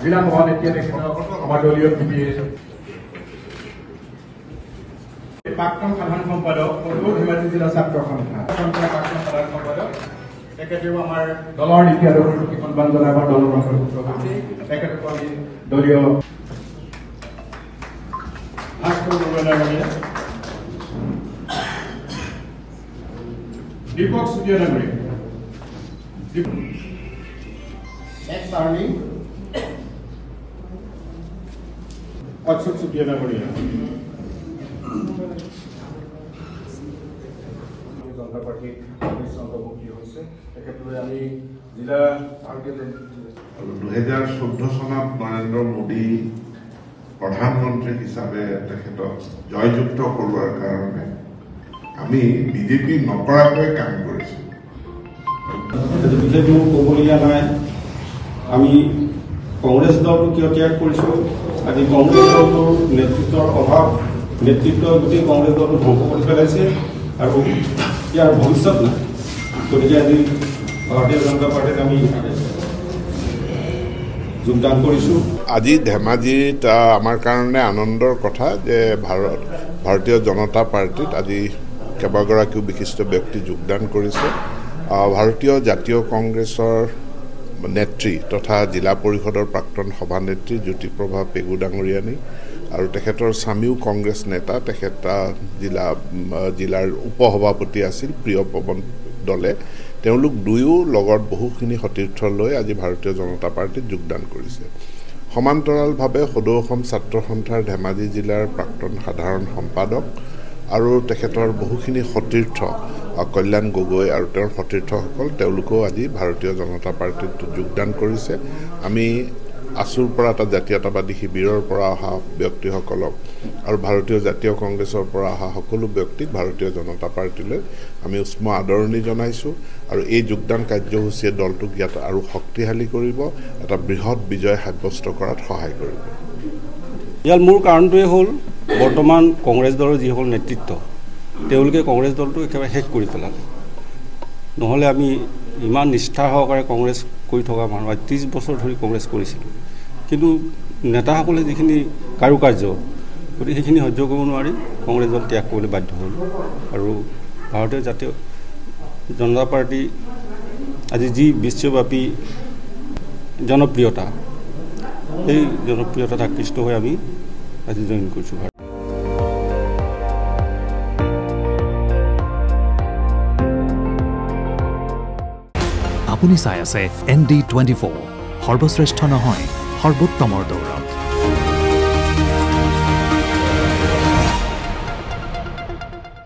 জিলা সভানেত্ৰী আমাৰ দলীয় প্ৰাক্তন সাধাৰণ সম্পাদক ধেমাজি জিলা ছাত্ৰ সন্থা প্ৰাক্তন সাধাৰণ সম্পাদক তেখেতেও আমাৰ দলৰ নীতি আদৰ্শৰ প্ৰতি সন্মান জনাই আমাৰ দলৰ অন্তৰ্ভুক্ত হৈছে। তেখেতকো আমি দলীয় দীপক চুতীয়া ডাঙৰীয়া নেক্সট আৰ্মি অচ্যুত চুতীয়া ডাঙৰীয়া জনতা পাৰ্টি অন্তৰ্ভুক্তি হৈছে। তেখেতলৈ আমি জিলা 2014 চনত নৰেন্দ্ৰ মোদী প্ৰধানমন্ত্ৰী হিচাপে তেখেতক জয়যুক্ত কৰোৱাৰ কাৰণে আমি বিজেপি নকৰাকৈ কাম কৰিছোঁ। বিশেষ মোৰ ক'বলগীয়া নাই। আমি কংগ্ৰেছ দলটো কিয় ত্যাগ কৰিছোঁ? আজি কংগ্ৰেছ দলটোৰ নেতৃত্বৰ অভাৱ, নেতৃত্ব গোটেই কংগ্ৰেছ দলটো ধ্বংস কৰি পেলাইছে আৰু ইয়াৰ ভৱিষ্যত নাই। গতিকে আজি ভাৰতীয় জনতা পাৰ্টিত আমি যোগদান কৰিছোঁ। আজি ধেমাজিত আমাৰ কাৰণে আনন্দৰ কথা যে ভাৰতীয় জনতা পাৰ্টিত আজি কেইবাগৰাকীও বিশিষ্ট ব্যক্তি যোগদান কৰিছে। ভাৰতীয় জাতীয় কংগ্ৰেছৰ নেত্ৰী তথা জিলা পৰিষদৰ প্ৰাক্তন সভানেত্ৰী জ্যোতিপ্ৰভা পেগু ডাঙৰীয়ানী আৰু তেখেতৰ স্বামীও কংগ্ৰেছ নেতা, তেখেত জিলাৰ উপসভাপতি আছিল প্ৰিয় পৱন দলে। তেওঁলোক দুয়ো লগত বহুখিনি সতীৰ্থ লৈ আজি ভাৰতীয় জনতা পাৰ্টিত যোগদান কৰিছে। সমান্তৰালভাৱে সদৌ অসম ছাত্ৰ সন্থাৰ ধেমাজি জিলাৰ প্ৰাক্তন সাধাৰণ সম্পাদক আৰু তেখেতৰ বহুখিনি সতীৰ্থ কল্যাণ গগৈ আৰু তেওঁৰ সতীৰ্থসকল তেওঁলোকেও আজি ভাৰতীয় জনতা পাৰ্টিত যোগদান কৰিছে। আমি আছুৰ পৰা এটা জাতীয়তাবাদী শিবিৰৰ পৰা অহা ব্যক্তিসকলক আৰু ভাৰতীয় জাতীয় কংগ্ৰেছৰ পৰা অহা সকলো ব্যক্তিক ভাৰতীয় জনতা পাৰ্টিলৈ আমি উষ্ম আদৰণি জনাইছোঁ আৰু এই যোগদান কাৰ্যসূচীয়ে দলটোক ইয়াত আৰু শক্তিশালী কৰিব, এটা বৃহৎ বিজয় সাব্যস্ত কৰাত সহায় কৰিব। ইয়াৰ মূল কাৰণটোৱে হ'ল বৰ্তমান কংগ্ৰেছ দলৰ যিসকল নেতৃত্ব তেওঁলোকে কংগ্ৰেছ দলটো একেবাৰে শেষ কৰি পেলালে। নহ'লে আমি ইমান নিষ্ঠা সহকাৰে কংগ্ৰেছ কৰি থকা মানুহ 30 বছৰ ধৰি কংগ্ৰেছ কৰিছিলোঁ, কিন্তু নেতাসকলে যিখিনি কাৰুকাৰ্য গতিকে সেইখিনি সহ্য কৰিব নোৱাৰি কংগ্ৰেছ দল ত্যাগ কৰিবলৈ বাধ্য হ'ল আৰু ভাৰতীয় জাতীয় জনতা পাৰ্টি আজি যি বিশ্বব্যাপী জনপ্ৰিয়তা, এই জনপ্ৰিয়তাত আকৃষ্ট হৈ আমি আজি জইন কৰিছোঁ। আপুনি চাই আছে ND24, সৰ্বশ্ৰেষ্ঠ নহয় সৰ্বোত্তমৰ দৌৰ।